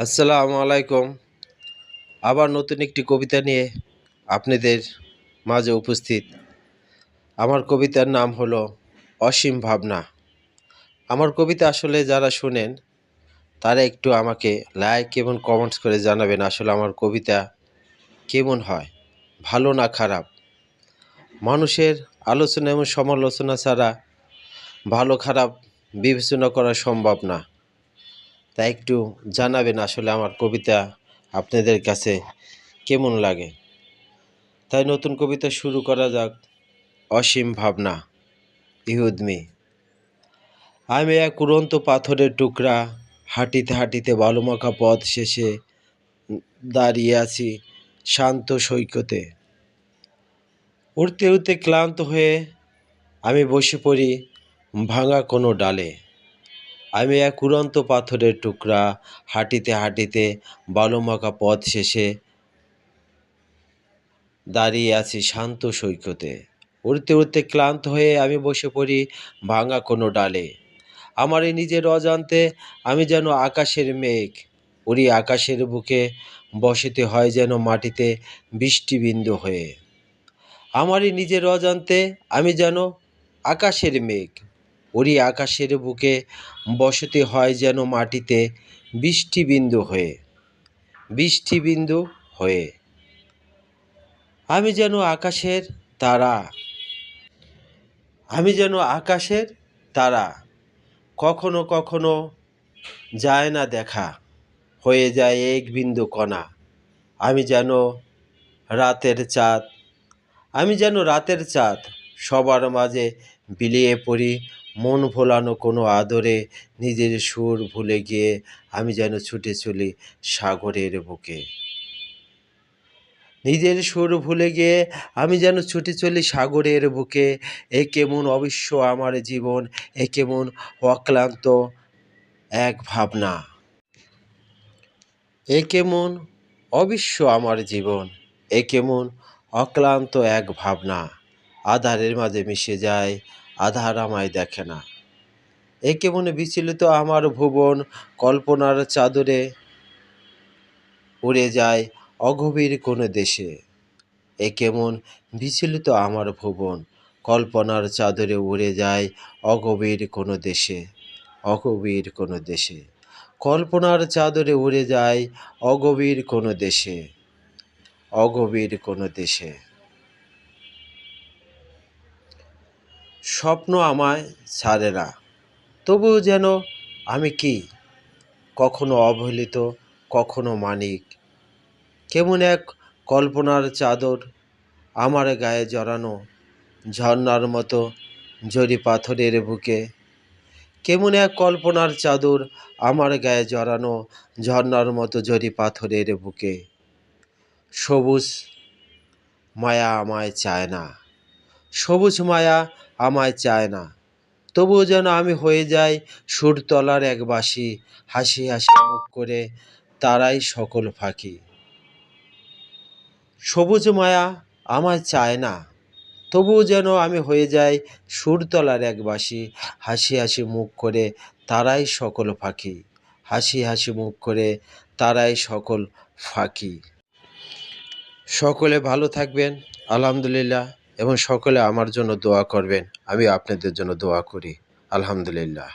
আসসালামু আলাইকুম। আবার নতুন একটি কবিতা নিয়ে আপনাদের মাঝে উপস্থিত। আমার কবিতার নাম হলো অসীম ভাবনা। আমার কবিতা আসলে যারা শোনেন তারা একটু আমাকে লাইক এবং কমেন্টস করে জানাবেন আসলে আমার কবিতা কেমন হয়, ভালো না খারাপ। মানুষের আলোচনা এবং সমালোচনা ছাড়া ভালো খারাপ বিবেচনা করা সম্ভব না। তাই একটু জানাবেন আসলে আমার কবিতা আপনাদের কাছে কেমন লাগে। তাই নতুন কবিতা শুরু করা যাক। অসীম ভাবনা। ইহুদমি। আমি এক উড়ন্ত পাথরের টুকরা, হাঁটিতে হাঁটিতে বালুমাখা পথ শেষে দাঁড়িয়ে আছি শান্ত সৈকতে। উড়তে উড়তে ক্লান্ত হয়ে আমি বসে পড়ি ভাঙা কোনো ডালে। আমি এক উড়ন্ত পাথরের টুকরা, হাঁটিতে হাঁটিতে বালুমাখা পথ শেষে দাঁড়িয়ে আছি শান্ত সৈকতে। উড়তে উড়তে ক্লান্ত হয়ে আমি বসে পড়ি ভাঙা কোনো ডালে। আমার এই নিজের অজান্তে আমি যেন আকাশের মেঘ, উড়ি আকাশের বুকে, বসতে হয় যেন মাটিতে বৃষ্টিবিন্দু হয়ে। আমারই নিজের অজান্তে আমি যেন আকাশের মেঘ, উড়ি আকাশের বুকে, বসতে হয় যেন মাটিতে বৃষ্টিবিন্দু হয়ে, বৃষ্টিবিন্দু হয়ে। আমি যেন আকাশের তারা, আমি যেন আকাশের তারা, কখনো কখনো যায় না দেখা, হয়ে যায় এক বিন্দু কণা। আমি যেন রাতের চাঁদ, আমি যেন রাতের চাঁদ, সবার মাঝে বিলিয়ে পড়ি মন ভোলানো কোনো আদরে। নিজের সুর ভুলে গিয়ে আমি যেন ছুটে চলি সাগরের বুকে। নিজের সুর ভুলে গিয়ে আমি যেন ছুটে চলি সাগরের বুকে। এ কেমন অবিশ্ব আমার জীবন, এ কেমন অক্লান্ত এক ভাবনা। এ কেমন অবিশ্ব আমার জীবন, এ কেমন অক্লান্ত এক ভাবনা। আধারের মাঝে মিশে যায়, আধার আমায় দেখে না। এ কেমন বিচলিত আমার ভুবন, কল্পনার চাদরে উড়ে যায় অগভীর কোনো দেশে। এ কেমন বিচলিত আমার ভুবন, কল্পনার চাদরে উড়ে যায় অগভীর কোনো দেশে, অগভীর কোনো দেশে। কল্পনার চাদরে উড়ে যায় অগভীর কোনো দেশে, অগভীর কোনো দেশে। স্বপ্ন আমায় ছাড়ে না, তবুও যেন আমি কি, কখনো অবহেলিত, কখনো মানিক। কেমন এক কল্পনার চাদর আমার গায়ে জড়ানো, ঝর্ণার মতো ঝরি পাথরের বুকে। কেমন এক কল্পনার চাদর আমার গায়ে জড়ানো, ঝর্ণার মতো ঝরি পাথরের বুকে। সবুজ মায়া আমায় চায় না, সবুজ মায়া আমায় চায় না, তবুও যেন আমি হয়ে যাই সুরতলার এক বাঁশি, হাসি হাসি মুখ করে তারাই সকল ফাঁকি। সবুজ মায়া আমায় চায় না, তবুও যেন আমি হয়ে যাই সুরতলার এক বাঁশি, হাসি হাসি মুখ করে তারাই সকল ফাঁকি, হাসি হাসি মুখ করে তারাই সকল ফাঁকি। সকলে ভালো থাকবেন আলহামদুলিল্লাহ, এবং সকলে আমার জন্য দোয়া করবেন। আমি আপনাদের জন্য দোয়া করি আলহামদুলিল্লাহ।